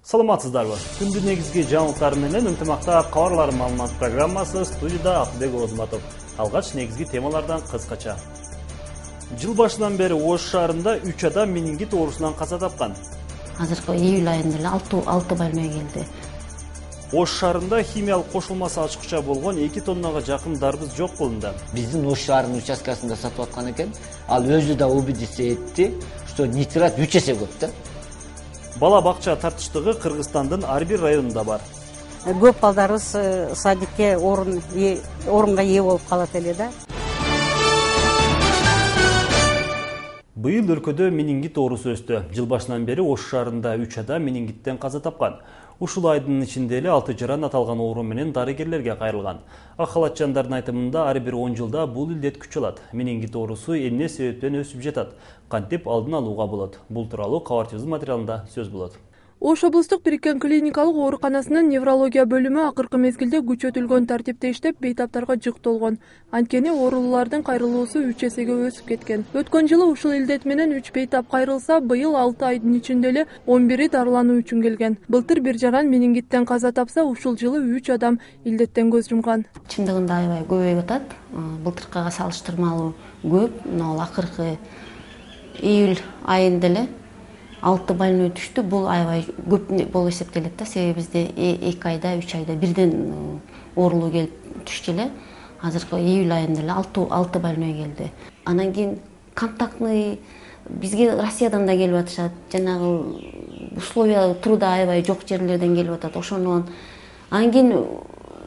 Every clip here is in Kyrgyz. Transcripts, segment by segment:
Саламатсыздарбы? Күндүн негизги жаңылыктары менен ынтымакта кабарлар маалымат программасы, студияда Акылбек Озматов. Алгач негизги темалардан кыскача. Жыл башынан бери Ош шаарында 3 адам менингит оорусунан каза тапкан. Азыркы июль айында эле 6 больной келди. Ош шаарында химиялык кошулмасы ачыкча болгон 2 тоннага жакын дарбыз жок кылынды. Биздин Ош шаарынын участкасында сатып аткан экен. Ал өзү да убедиться этти, что нитрат 3 эсе көп да. Бала бакча тартыштыгы Кыргызстандын ар бир районунда бар. Көп балдарыбыз садикке орунга ээ болуп калат эле да. Быйыл өлкөдө менингит оорусу өстү. Жыл башынан бери Ош шаарында 3 адам менингиттен каза тапкан. Ушул айдын ичинде эле 6 жаран аталган оору менен дарыгерлерге кайрылган. Ак халатчандардын айтымында ар бир 10 жылда бул илдет күч алат. Менингит оорусу эмне себептен өсүп жатат? Кантип алдын алууга болот? Бул тууралуу кабар жазуу материалында сөз болот. Ош облустук бириккен клиникалык ооруканасынын неврология бөлүмү акыркы мезгилде күчөтүлгөн тартипте иштеп, бейтаптарга жыктолгон. Анткени оорулуулардын кайрылуусу 3 эсеге өсүп кеткен. Өткөн жылы ушул илдет менен 3 бейтап кайрылса, быйыл 6 айдын ичинде эле 11-и дарылануу үчүн келген. Былтыр бир жаран менингиттен каза тапса, ушул жылы 3 адам илдеттен көз жумган. Чындыгында аябай көбөйүп атат. Былтыркыга салыштырмалуу көп. Мына акыркы июль айында эле 6 больной түштү. Бул аябай көп болуп эсептелет да. Себеби бизде 2 айда, 3 айда бирден оорулуу келип түштү эле. Азыркы июль айында эле 6 больной келди. Анан кийин контактный бизге Россиядан да келип атышат. Жанагы условия труда аябай жок жерлерден келип атат. Ошону анан кийин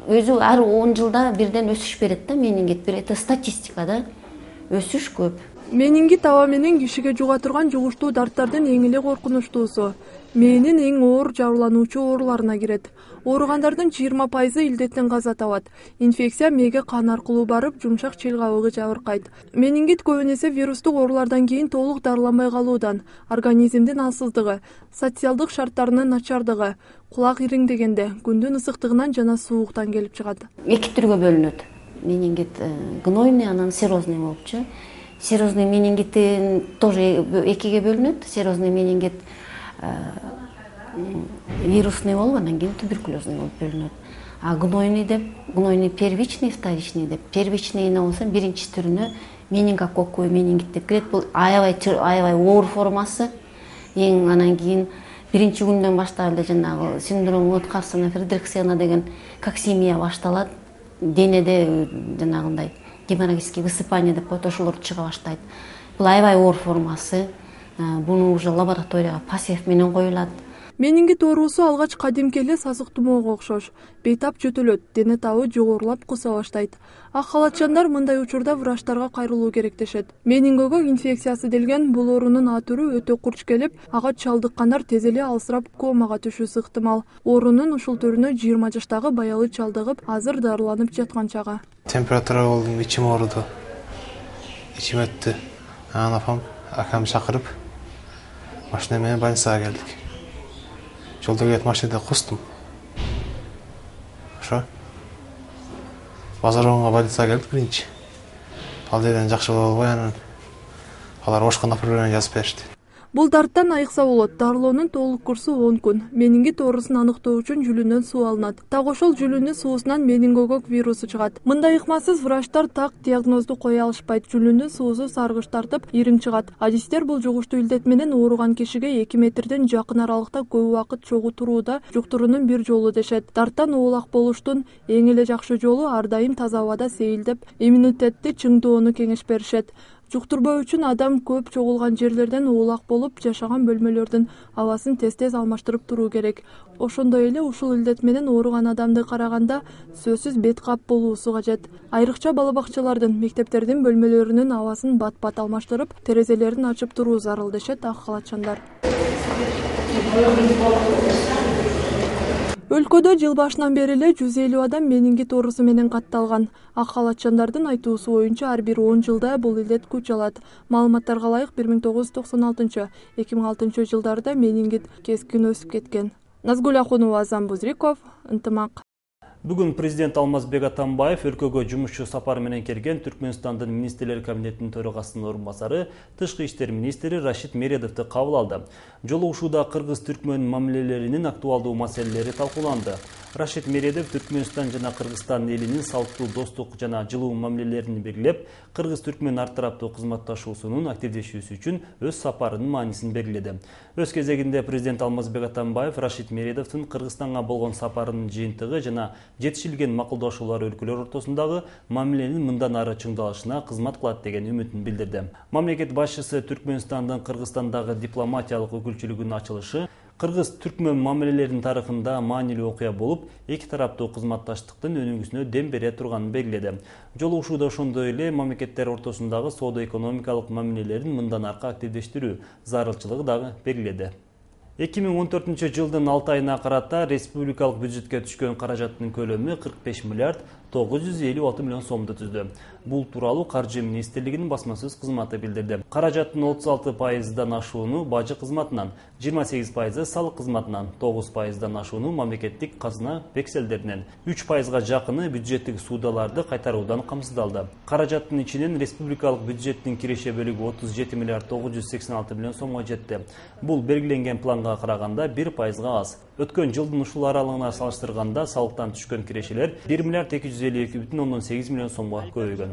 өзү ар 10 жылда бирден өсүш берет да, менингит. Это статистика да. Өсүш көп. Менингит аба менен кишиге жуга турган жугуштуу дарттардын эң эле коркунучтуусу. Мээнин эң оор жабырлануучу ооруларына кирет. Ооругандардын 20% илдеттен каза табат. Инфекция мээге кан аркылуу барып, жумшак чел кабыгы жабыркайт. Менингит көбүнесе вирустук оорулардан кийин толук дарыланбай калуудан, организмдин алсыздыгы, социалдык шарттарынын начардыгы, кулак ириңдегенде, күндүн ысыктыгынан жана сууктан келип чыгат. 2 түргө бөлүнөт. Менингит гнойный, анан серозный болупчу. Серозный менингиттин тоже 2-ге бөлүнөт. Серозный менингит вирусный болуп, анан кийин туберкулезный болуп бөлүнөт. А гнойный первичный, вторичный деп. Первичный болсо биринчи түрүнө менингококкуй менингит деп кирет. Бул аябай оор формасы. Анан кийин биринчи күндөн баштап эле жанагы синдром Лотхарсона Фридрихсена деген коксемия башталат. Денеде жанагындай геморрагический высыпание деп коет, ошолор чыга баштайт. Бул аябай оор формасы. Буну уже лабораторияга пассив менен коюлат. Менингит оорусу алгач кадимки эле сасык тумоого окшош. Бейтап жөтөлөт, дене табы жогорулап куса баштайт. Ак халатчандар мындай учурда врачтарга кайрылуу керектешет. Менингогок инфекциясы делген бул оорунун А түрү өтө курч келип, ага чалдыккандар тез эле алсырап комага түшүүсү ыктымал. Оорунун ушул түрүнө 20 жаштагы баягы чалдыгып, азыр дарыланып жаткан чагы. Температура болду, ичим ооруду. Ичим өттү. Анан апам акам чакырып, машина менен больницага келдик. Жолдо келет машинада кустум. Ошо. Базаронго больницага келдик биринчи. Ал жерден жакшы боло албай, анан алар Ошко направление жазып беришти. Бул дарттан айыкса болот. Дарылоонун толук курсу 10 күн. Менингит оорусун аныктоо үчүн жүлүнөн суу алынат. Так ошол жүлүнүн суусунан менингогок вирусу чыгат. Мындай ыкмасыз врачтар так диагнозду кое алышпайт. Жүлүнүн суусу саргыч тартып, ириң чыгат. Адистер бул жугуштуу илдет менен ооруган кишиге 2 метрден жакын аралыкта көп убакыт чогуу турууда жуктуруунун бир жолу дешет. Дарттан оолак болуштун эң эле жакшы жолу ар дайым таза абада сейилдеп, иммунитетти чыңдоону кеңеш беришет. Жуктурбоо үчүн адам көп чогулган жерлерден оолак болуп, жашаган бөлмөлөрдүн абасын тез алмаштырып туруу керек. Ошондой эле ушул илдет менен ооруган адамды караганда сөзсүз бет кап болуусу кажет. Айрыкча бала бакчалардын, мектептердин бөлмөлөрүнүн абасын бат-бат алмаштырып, терезелерин ачып туруу зарыл дешет ак халатчандар. Өлкөдө жыл башынан бери эле 150 адам менингит оорусу менен катталган. Ак халатчандардын айтуусу боюнча ар бир 10 жылда бул илдет күч алат. Маалыматтарга ылайык 1996-2006 жылдарда менингит кескин өсүп кеткен. Назгүл Ахунова, Азам Бузриков, Ынтымак. Бүгүн президент Алмазбек Атамбаев өлкөгө жумушчу сапар менен келген Түркмөнстандын министрлер кабинетинин төрагасынын орун басары, тышкы иштер министри Рашид Мередовду кабыл алды. Жолугушууда кыргыз-түркмөн мамилелеринин актуалдуу маселелери талкууланды. Рашид Мередов Түркмөнстан жана Кыргызстан элинин салттуу достук жана жылуу мамилелерин белгилеп, кыргыз-түркмөн ар тараптуу кызматташуусунун активдешүүсү үчүн өз сапарынын маанисин белгиледи. Өз кезегинде президент Алмазбек Атамбаев Рашид Мередовдун Кыргызстанга болгон сапарынын жыйынтыгы жана жетишилген макулдашуулар өлкөлөр ортосундагы мамиленин мындан ары чыңдалышына кызмат кылат деген үмүтүн билдирди. Мамлекет башчысы Түркмөнстандын Кыргызстандагы дипломатиялык өкүлчүлүгүнүн ачылышы Кыргыз-түркмөн мамилелеринин тарыхында маанилүү окуя болуп, эки тараптуу кызматташтыктын өнүгүүсүнө дем бере турганын белгиледи. Жолугушууда ошондой эле мамлекеттер ортосундагы соода-экономикалык мамилелерин мындан аркы активдештирүү зарылчылыгы дагы белгиледи. 2014 жылдын 6 айына карата республикалык бюджетке түшкөн каражаттын көлөмү 45 миллиард 956 миллион сомду түздү. Бул тууралуу Каржы министрлигинин басмасөз кызматы билдирди. Каражаттын 36%дан ашууну бажы кызматынан, 28% салык кызматынан, 9%дан ашууну мамлекеттик казына векселдеринен, 3%га жакыны бюджеттик суудаларды кайтаруудан камсыздалды. Каражаттын ичинен республикалык бюджеттин киреше бөлүгү 37 миллиард 986 миллион сомго жетти. Бул белгиленген планга караганда 1%га аз. Өткөн жылдын ушул аралыгына салыштырганда салыктан түшкөн кирешелер 1 миллиард 252,8 миллион сомго көбөйгөн.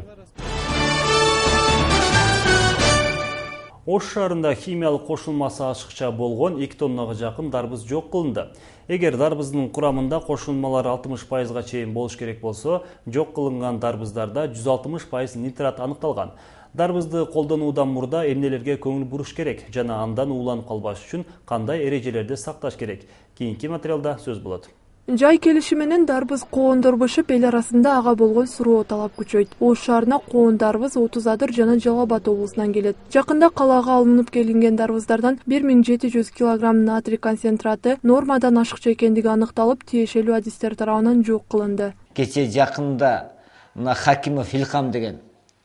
Ош шаарында химиялык кошулмасы ашыкча болгон 2 тоннага жакын дарбыз жок кылынды. Эгер дарбыздын курамында кошулмалар 60%га чейин болуш керек болсо, жок кылынган дарбыздарда 160% нитрат аныкталган. Дарбызды колдонуудан мурда эмнелерге көңүл буруш керек жана андан ууланып калбаш үчүн кандай эрежелерди сакташ керек? Кийинки материалда сөз болот. Жай келиши менен дарбыз коондорбошуп, эл арасында ага болгон суроо талап күчөйт. Ош шаарына коон дарбыз 30 Адыр жана Жалал Абад облусунан келет. Жакында калаага алынып келинген дарбыздардан 1700 кг натрий концентраты нормадан ашыкча экендиги аныкталып, тиешелүү адистер тарабынан жок кылынды. Кече жакында мына Хакимов Илхам деген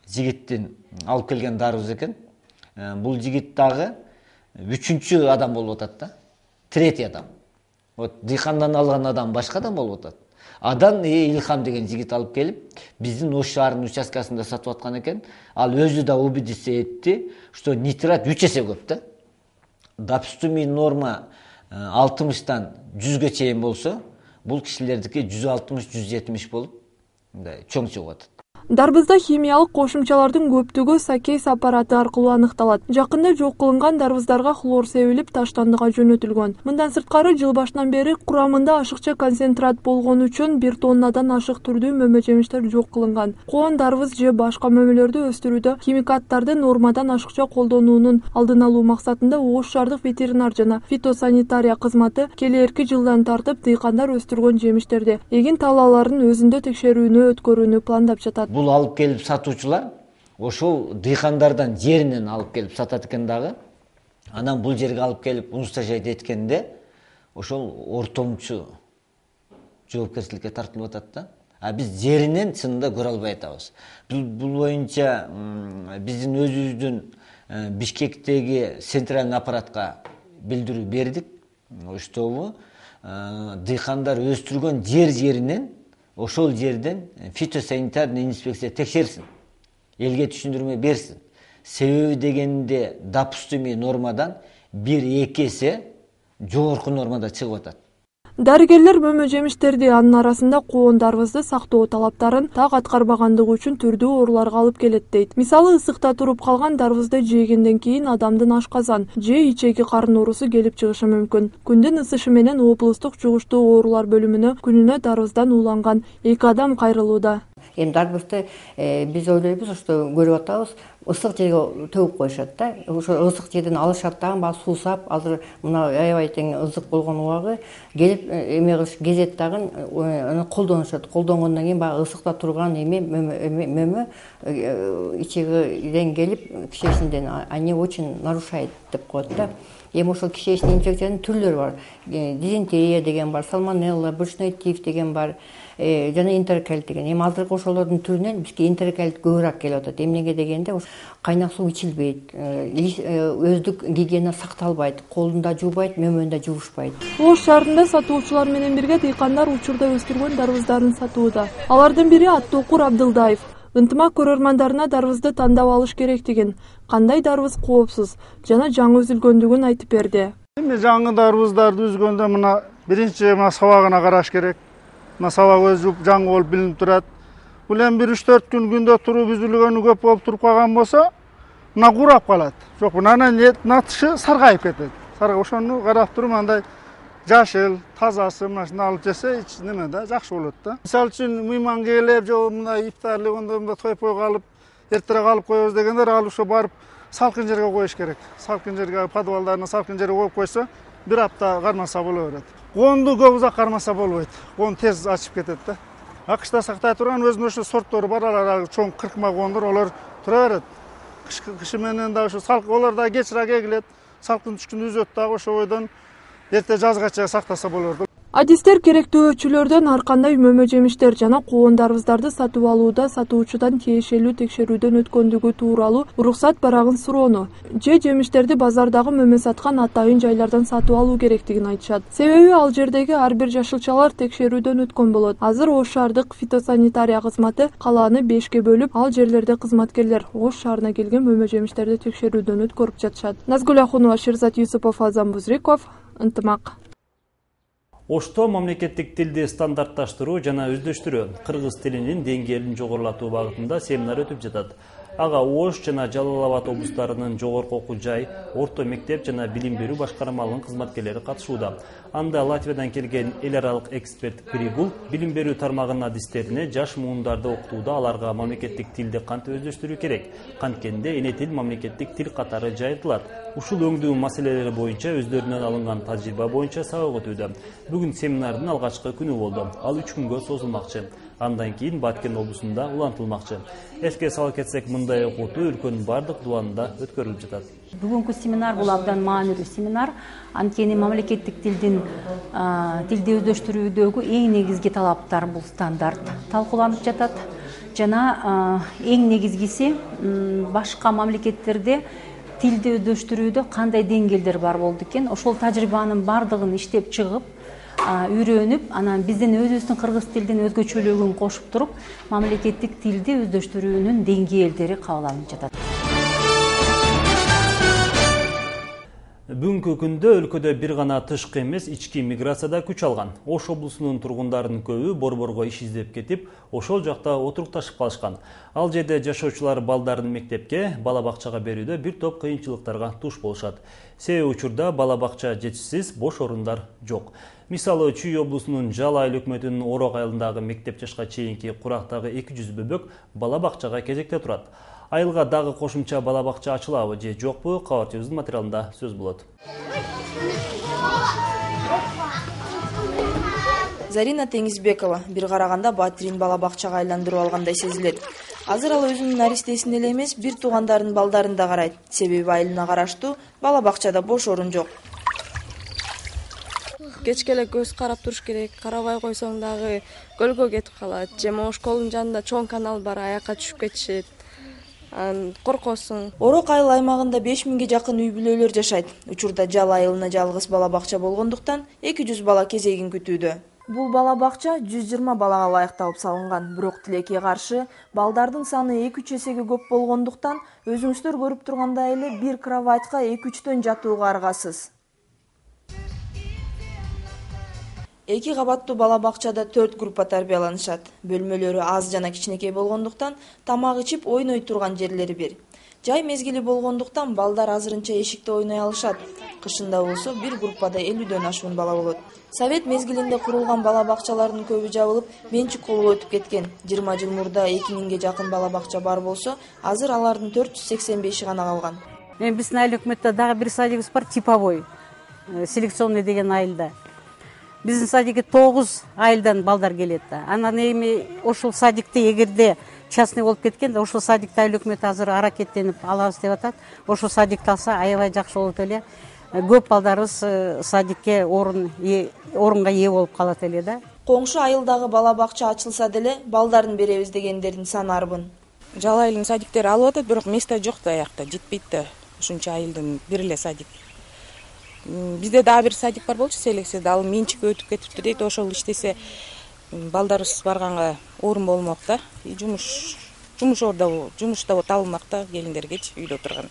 жигиттин алып келген дарбыз экен. Бул жигит дагы 3-чү адам болуп атат да. 3 адам. Вот дыйкандан алган адам башка адам болуп атат. Адан Илхам деген жигит алып келип, биздин Ош шаарынын участкасында сатып аткан экен. Ал өзү да убедиться этти, что нитрат 3 эсе көп да. Допустимый норма 60-тан 100ге чейин болсо, бул кишилердики 160-170 болуп, чоң чыгып атат. Дарбызда химиялык кошумчалардын көптүгү сакейс аппараты аркылуу аныкталат. Жакында жок кылынган дарбыздарга хлор себилип таштандыга жөнөтүлгөн. Мындан сырткары жыл башынан бери курамында ашыкча концентрат болгон үчүн 1 тоннадан ашык түрдүү мөмө жемиштер жок кылынган. Коон дарбыз же башка мөмөлөрдү өстүрүүдө химикаттарды нормадан ашыкча колдонуунун алдын алуу максатында Ош шаардык ветеринар жана фитосанитария кызматы келээрки жылдан тартып дыйкандар өстүргөн жемиштерди эгин талааларын өзүндө текшерүүнү өткөрүүнү пландап жатат. Бул алып келип сатуучулар ошол дыйкандардан жеринен алып келип сатат экен дагы. Анан бул жерге алып келип уничтожать эткенде ошол ортомчу жоопкерчиликке тартылып атат да. А биз жеринен чынында көрө албай атабыз. Бул боюнча биздин өзүбүздүн Бишкектеги центральный аппаратка билдирүү бердик. Чтобы дыйкандар өстүргөн жеринен ошол жерден фитосанитарный инспекция текшерсин, элге түшүндүрмө берсин. Себеби дегенде допустимый нормадан 1-2 эсе жогорку нормада чыгып атат. Дарыгерлер мөмө жемиштерди, анын арасында коон дарбызды сактоо талаптарын так аткарбагандыгы үчүн түрдүү ооруларга алып келет дейт. Мисалы, ысыкта туруп калган дарбызды жегенден кийин адамдын ашказан же ичеги карын оорусу келип чыгышы мүмкүн. Күндүн ысышы менен облустук жугуштуу оорулар бөлүмүнө күнүнө дарбыздан ууланган 2 адам кайрылууда. Эми дарбызды биз ойлойбуз, что көрүп атабыз, ысык жерге төгүп коюшат да. Ошо ысык жерден алышат дагы, баягы суусап, азыр мына аябай тең ысык болгон убагы келип эме кылыш кезет дагы колдонушат. Колдонгондон кийин баягы ысыкта турган мөмө ичегиден келип кишечинден они очень нарушает деп коет да. Эми ошол кишечный инфекциянын түрлөрү бар. Дизентерия деген бар, сальмонелла, брюшной тиф деген бар. жана интеркалит деген. Эми азыркы ошолордун түрүнөн бизге интеркалит көбүрөөк келип атат. Эмнеге дегенде кайнак суу ичилбейт, өздүк гигиена сакталбайт, колун да жуубайт, мөмөнү да жуушпайт. Ош шаарында сатуучулар менен бирге дыйкандар учурда өстүргөн дарбыздарын сатууда. Алардын бири Аттокур Абдылдаев. Ынтымак көрөрмандарына дарбызды тандап алыш керектигин, кандай дарбыз коопсуз жана жаңы үзүлгөндүгүн айтып берди. Эми жаңы дарбыздарды үзгөндө мына биринчи мына сабагына караш керек. Мына сабак өзү жаңы болуп билинип турат. Бул эми 1-3-4 күн күндө туруп үзүлгөнү көп болуп туруп калган болсо, мына курап калат. Жок, мынанын натышы саргайып кетет. Ошону карап туруп андай жашыл, тазасы мына алып жесе неме да жакшы болот да. Мисалы үчүн мыйман келип, же мына ифтарлык онда той-пой калып, эртерээк алып коебуз дегендер ал ошо барып салкын жерге коюш керек. Салкын жерге, подвалдарына салкын жерге коюп койсо, бир апта кармаса боло берет. Коонду көп узак кармаса болбойт. Коон тез ачып кетет да. Акышта сактай турган өзүнүн ошо сорттору бар, алар чоң кыркма коондор, олар тура берет. Кышы менен да ошо олар да кечирээк эгилет. Салкын түшкүндө үзөт дагы ошо бойдон эрте жазгача сактаса болот. Адистер керектөөчүлөрдөн ар кандай мөмө жемиштер жана коон дарбыздарды сатып алууда сатуучудан тиешелүү текшерүүдөн өткөндүгү тууралуу уруксат барагын суроону же жемиштерди базардагы мөмө саткан атайын жайлардан сатып алуу керектигин айтышат. Себеби ал жердеги ар бир жашылчалар текшерүүдөн өткөн болот. Азыр Ош шаардык фитосанитария кызматы калааны 5ке бөлүп, ал жерлерде кызматкерлер Ош шаарына келген мөмө жемиштерди текшерүүдөн өткөрүп жатышат. Назгүл Ахунова, Шерзат Юсупов, Азам Бузриков, Ынтымак. Ошто мамлекеттик тилди стандартташтыруу жана өздөштүрүү, кыргыз тилинин деңгээлин жогорулатуу багытында семинар өтүп жатат. Ага Ош жана Жалал Абад облустарынын жогорку окуу жай, орто мектеп жана билим берүү башкармаларынын кызматкерлери катышууда. Анда Латвиядан келген эл аралык эксперт Кригул билим берүү тармагынын адистерине жаш муундарды окутууда аларга мамлекеттик тилди кантип өздөштүрүү керек, канткенде эне тил мамлекеттик тил катары жайылтылат. Ушул өңдүү маселелери боюнча өздөрүнөн алынган тажрыйба боюнча сабак өтүүдө. Бүгүн семинардын алгачкы күнү болду. Ал 3 күнгө созулмакчы. Андан кийин Баткен облусунда улантылмакчы. Эске сала кетсек, мындай окутуу өлкөнүн бардык дубанында өткөрүлүп жатат. Бүгүнкү семинар бул абдан маанилүү семинар. Анткени мамлекеттик тилди өздөштүрүүдөгү эң негизги талаптар бул стандарт талкууланып жатат. Жана эң негизгиси башка мамлекеттерде тилди өздөштүрүүдө кандай деңгээлдер бар болду экен, ошол тажрыйбанын бардыгын иштеп чыгып, үйрөнүп, анан биздин өзүбүздүн кыргыз тилдин өзгөчөлүгүн кошуп туруп, мамлекеттик тилди өздөштүрүүнүн деңгээлдери кабыл жатат. Бүгүнкү күндө өлкөдө бир гана тышкы эмес, ички миграцияда күч алган. Ош облусунун тургундарынын көбү борборго иш издеп кетип, ошол жакта отурукташып калышкан. Ал жерде жашоочулар балдарын мектепке, бала бакчага берүүдө бир топ кыйынчылыктарга туш болушат. Себеби учурда бала бакча жетишсиз, бош орундар жок. Мисалы, Чүй облусунун Жал айыл өкмөтүнүн Орок айылындагы мектеп жашка чейинки курактагы 200 бөбөк бала бакчага кезекте турат. Айылга дагы кошумча бала бакча ачылабы же жокпу, кабарчыбыздын материалында сөз болот. Зарина Теңизбекова бир караганда Батирин бала бакчага айландырып алгандай сезилет. Азыр ал өзүнүн наристесин эле эмес, бир туугандарын балдарын да карайт. Себеби айылына караштуу бала бакчада бош орун жок. Кечке эле көз карап туруш керек, карабай койсоң дагы көлгө кетип калат. Же могу школдун жанында чоң канал бар, аякка түшүп кетишет. Коркосуң. Орок айыл аймагында 5000ге жакын үй бүлөлөр жашайт. Учурда Жал айылына жалгыз бала бакча болгондуктан 200 бала кезегин күтүүдө. Бул бала бакча 120 балага ылайыкталып салынган, бирок тилекке каршы балдардын саны 2-3 эсеге көп болгондуктан өзүңүздөр көрүп тургандай эле бир кроватька 2-3төн жатууга аргасыз. 2 кабаттуу бала бакчада 4 группа тарбияланышат. Бөлмөлөрү аз жана кичинекей болгондуктан тамак ичип ойной турган жерлери бир. Жай мезгили болгондуктан балдар азырынча эшикте ойной алышат. Кышында болсо бир группада 50дөн ашуун бала болот. Совет мезгилинде курулган бала бакчалардын көбү жабылып, менчик колго өтүп кеткен. 20 жыл мурда 2000ге жакын бала бакча бар болсо, азыр алардын 485 гана калган. Биздин айыл өкмөттө дагы бир садигибиз бар, типовой, селекционный деген айылда. Биздин садикке 9 айылдан балдар келет да. Анан эми ошол садикти эгерде частный болуп кеткенде, ошол садикти айыл өкмөтү азыр аракеттенип алабыз деп атат. Ошол садикти алса аябай жакшы болот эле. Көп балдарыбыз садикке орунга ээ болуп калат эле да. Коңшу айылдагы бала бакча ачылса деле балдарын беребиз дегендердин саны арбын. Жалал айылдын садиктери алып атат, бирок место жок да аякта, жетпейт да. Ушунча айылдын бир эле садик. Бизде дагы бир садик бар болчу, селекцияда ал менчикке өтүп кетиптир дейт. Ошол иштесе балдарыбыз барганга орун болмок да. Жумушта табылмак да келиндергечи үйдө турган.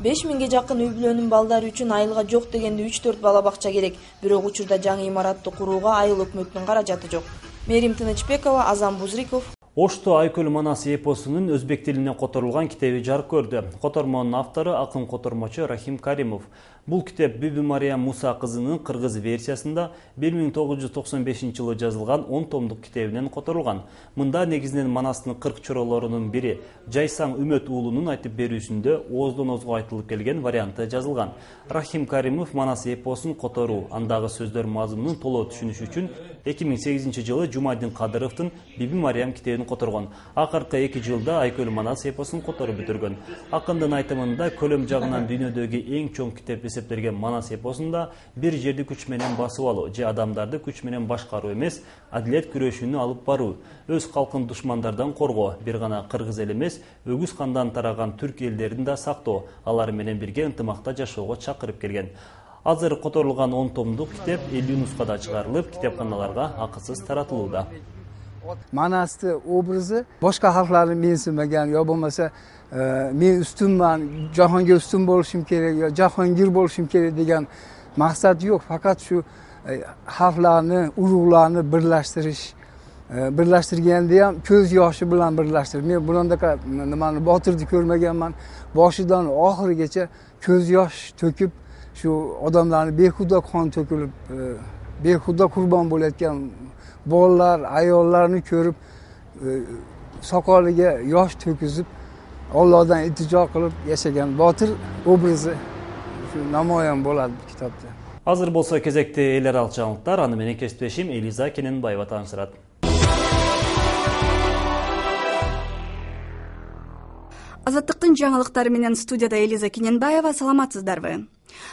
5000ге жакын үй бүлөнүн балдары үчүн айылга жок дегенде 3-4 бала бакча керек. Бирок учурда жаңы имаратты курууга айыл өкмөтүнүн каражаты жок. Мерим Тынычбекова, Азам Бузриков. Ошто Айкөл Манас эпосунун өзбек тилине которулган китеби жарык көрдү. Котормонун автору акын котормочу Рахим Каримов. Бул китеп Биби Мария Муса кызынын кыргыз версиясында 1995 жылы жазылган 10 томдук китебинен которулган. Мында негизинен Манастын 40 чоролорунун бири Жайсаң Үмөт уулунун айтып берүүсүндө ооздон оозго айтылып келген варианты жазылган. Рахим Каримов Манас эпосун которуу, андагы сөздөр мазмунун толоо түшүнүш үчүн 2008 жылы Жумадин Кадыровдун Биби Мариям китебин которгон. Акыркы 2 жылда Айкөл Манас эпосун которуп бүтүргөн. Акындын айтымында көлөм жагынан дүйнөдөгү эң чоң китеп эсептелген Манас эпосунда бир жерди күч менен басып алуу же адамдарды күч менен башкаруу эмес, адилет күрөшүүнү алып баруу, өз калкын душмандардан коргоо, бир гана кыргыз эл эмес, өгүз кандан тараган түрк элдерин да сактоо, алар менен бирге ынтымакта жашоого чакырып келген. Азыр которулган 10 томдук китеп 50 нускада чыгарылып, китепканаларга акысыз таратылууда. Manas'ta obrazı başka halkların mensimegen ya bo'lmasa men ustunman, jahonga ustun bo'lishim kerak yo jahongir bo'lishim kerak degan maqsad yo'q. Faqat shu xalqlarni, urug'larni birlashtirganda ham ko'z yoshi bilan birlashtirish. Men bundaqa nimani botirni ko'rmaganman. Boshidan oxirigacha ko'z yosh to'kib shu odamlarni behuda qon to'kilib, behuda qurbon bo'layotgan bolalar, ayollarni ko'rib, soqoliga yosh to'kizib, Allohdan iltijo qilib yashagan botir obrazi shu namoyon bo'ladi bu kitobda. Азыр болсо кезекте эл аралык жаңылыктар, аны менен кесиптешим Элиза Кененбаева таанышырат. Азаттыктын жаңылыктары менен студияда Элиза Кененбаева, саламатсыздарбы?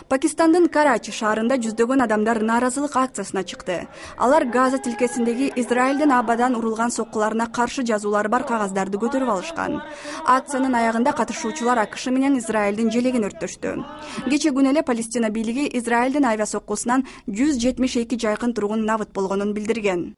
Пакистандын Карачи шаарында жүздөгөн адамдар нааразылык акциясына чыкты. Алар Газа тилкесиндеги Израилдин абадан урулган соккуларына каршы жазуулары бар кагаздарды көтөрүп алышкан. Акциянын аягында катышуучулар АКШ менен Израилдин желегин өрттөштү. Кече күнү эле Палестина бийлиги Израилдин авиа соккусунан 172 жайкын тургун набыт болгонун билдирген.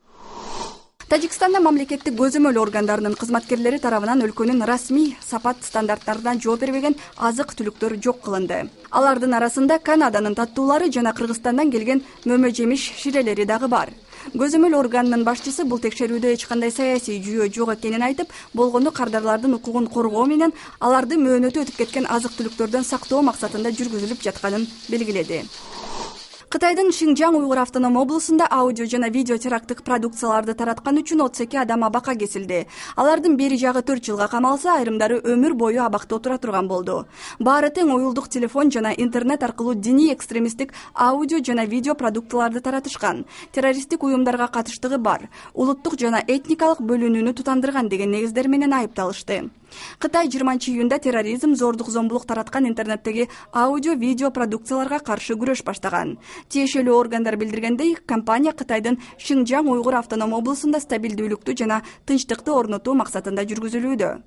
Тажикстанда мамлекеттик көзөмөл органдарынын кызматкерлери тарабынан өлкөнүн расмий сапат стандарттарына жооп бербеген азык-түлүктөр жок кылынды. Алардын арасында Канаданын таттуулары жана Кыргызстандан келген мөмө жемиш ширелери дагы бар. Көзөмөл органынын башчысы бул текшерүүдө эч кандай саясий жүйө жок экенин айтып, болгону кардарлардын укугун коргоо менен аларды мөөнөтү өтүп кеткен азык-түлүктөрдөн сактоо максатында жүргүзүлүп жатканын белгиледи. Кытайдын Шинжаң Уйгур автоном облусунда аудио жана видео теракттык продукцияларды тараткан үчүн 32 адам абакка кесилди. Алардын бери жагы 4 жылга камалса, айрымдары өмүр бою абакта отура турган болду. Баары тең уюлдук телефон жана интернет аркылуу диний экстремисттик аудио жана видео продукцияларды таратышкан. Террористтик уюмдарга катыштыгы бар, улуттук жана этникалык бөлүнүүнү тутандырган деген негиздер менен айыпталышты. Кытай 20-июнда терроризм, зордук, зомбулук тараткан интернеттеги аудио-видео продукцияларга каршы күрөш баштаган. Тиешелүү органдар билдиргендей, компания Кытайдын Шинжаң Уйгур автоном облусунда стабилдүүлүктү жана тынчтыкты орнотуу максатында жүргүзүлүүдө.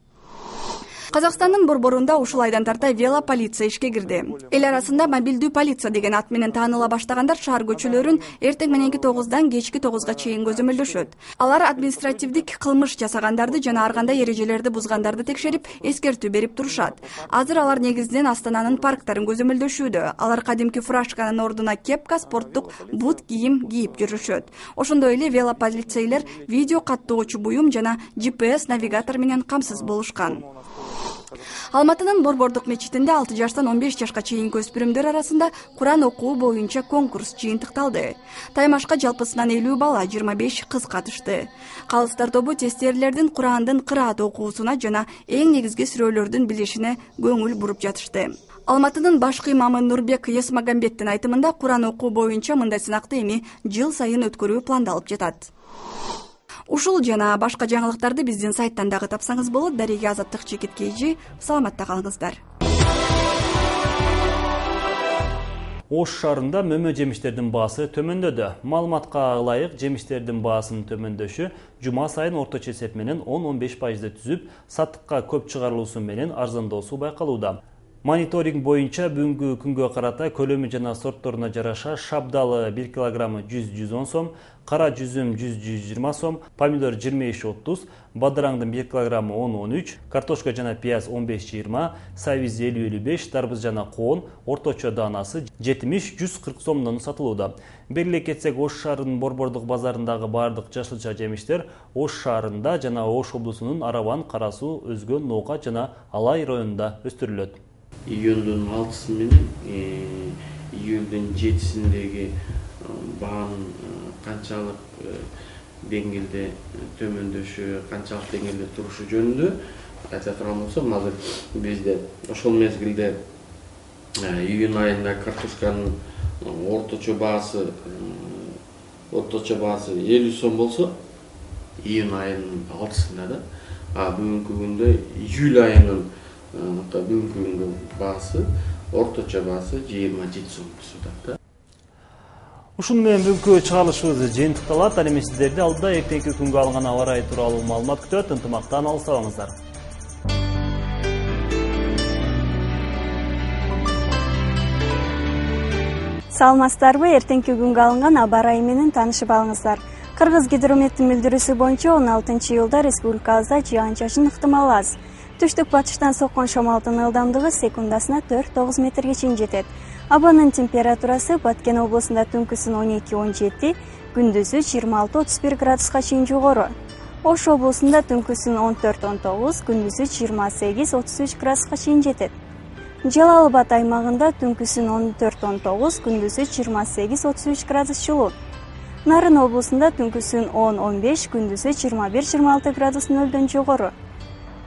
Казакстандын борборунда ушул айдан тарта велополиция ишке кирди. Эл арасында мобилдүү полиция деген ат менен тааныла баштагандар шаар көчөлөрүн эртең мененки 9-дан кечки 9-га чейин көзөмөлдөшөт. Алар административдик кылмыш жасагандарды жана ар кандай эрежелерди бузгандарды текшерип, эскертүү берип турушат. Азыр алар негизинен Астананын парктарын көзөмөлдөшүүдө. Алар кадимки фуражканын ордуна кепка, спорттук бут кийим кийип жүрүшөт. Ошондой эле велополицейлер видео каттоочу буюм жана GPS навигатор менен камсыз болушкан. Алматынын Борбордук мечитинде 6 жаштан 15 жашка чейинки өспүрүмдөр арасында Куран окуу боюнча конкурс жыйынтыкталды. Таймашка жалпысынан 50 бала, 25 кыз катышты. Калыстар тобу тестерлердин Курандын кыраат окуусуна жана эң негизги сүрөлөрдүн билишине көңүл буруп жатышты. Алматынын башкы имамы Нурбек Есмагамбеттин айтымында Куран окуу боюнча мындай сынакты эми жыл сайын өткөрүү пландалып жатат. Ушул жана башка жаңылыктарды биздин сайттан дагы тапсаңыз болот. Дареге Азаттык Чекиткейжи, саламатта калыңыздар. Ош шаарында мөмө жемиштердин баасы төмөндөдү. Маалыматка ылайык, жемиштердин баасынын төмөндөшү жума сайын орточо эсеп менен 10-15% түзүп, саттыкка көп чыгарылуусу менен арзандоосу байкалууда. Мониторинг боюнча бүгүнкү күнгө карата көлөмү жана сортторуна жараша шабдалы 1 килограммы 100-110 сом, кара жүзүм 100-120 сом, помидор 25-30, бадыраңдын 1 килограммы 10-13, картошка жана пияз 15-20, сабиз 50-55, дарбыз жана коон орточо даанасы 70-140 сомдон сатылууда. Белгилей кетсек, Ош шаарынын Борбордук базарындагы бардык жашылча жемиштер Ош шаарында жана Ош облусунун Арабан, Кара Суу, Өзгөн, Ноокат жана Алай районунда өстүрүлөт. Июндун 6-сы менен июлдун 7-синдеги баанын канчалык деңгээлде төмөндөшү, канчалык деңгээлде турушу жөнүндө айта турган болсом, азыр бизде ошол мезгилде июнь айында картошканын орточо баасы 50 сом болсо, июнь айынын 6-сында да, бүгүнкү күндө июль айынын бүгүнкү күндө баасы, орточо баасы 27 сом түсүүдө. Ушун менен бүгүнкү чыгарылышыбыз жыйынтыкталат. Ал эми сиздерди алдыда эртеңки күнгө алынган аба ырайы тууралуу маалымат күтөт. Ынтымактан алыстабаңыздар. Саламатсыздарбы? Эртеңки күнгө алынган аба ырайы менен таанышып алыңыздар. Кыргыз гидрометтин билдирүүсү боюнча 16 июлда республикабызда жаан-чачын ыктымал аз. Түштүк-батыштан соккон шамалдын ылдамдыгы секундасына 4-9 метрге чейин жетет. Абанын температурасы Баткен облусунда түнкүсүн 12-17, күндүзү 26-31 градуска чейин жогору. Ош облусунда түнкүсүн 14-19, күндүзү 28-33 градуска чейин жетет. Жалал Абад аймагында түнкүсүн 14-19, күндүзү 28-33 градус жылуу. Нарын облусунда түнкүсүн 10-15, күндүзү 21-26 градус нөлдөн жогору.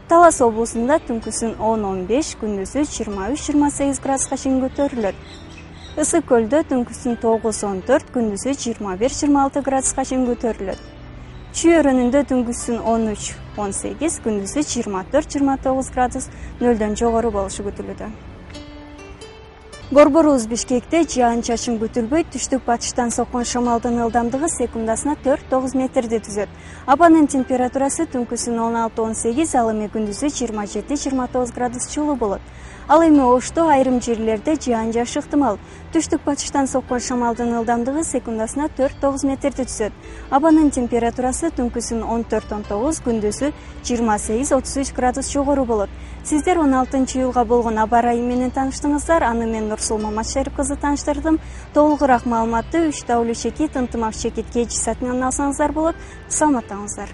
Талас облусунда түнкүсүн 10-15, күндүзү 23-28 градуска чейин көтөрүлөт. Ысык көлдө түнкүсүн 9-14, күндүзү 21-26 градуска чейин көтөрүлөт. Чүй өрөөнүндө түнкүсүн 13-18, күндүзү 24-29 градус нөлдөн жогору болушу күтүлүүдө. Борборубуз Бишкекте жаан-чачын күтүлбөйт, түштүк-батыштан соккон шамалдын ылдамдыгы секундасына 4-9 метрди түзөт. Абанын температурасы түнкүсүн 16-18, ал эми күндүзү 27-29 градус жылуу болот. Ал эми Ошто айрым жерлерде жаан-чачыш ыктымал. Түштүк-батыштан соккон шамалдын ылдамдыгы секундасына 4-9 метрди түзөт. Абанын температурасы түнкүсүн 14-19, күндүзү 28-33 градус жогору болот. Сиздер 16 июлга болгон аба ырайы менен тааныштыңыздар. Аны мен Нурсул Маматшарип кызы тааныштырдым. Толугураак маалыматты 3W чекит ынтымак чекит KG сайтынан алсаңыздар болот. Саламаттаңыздар.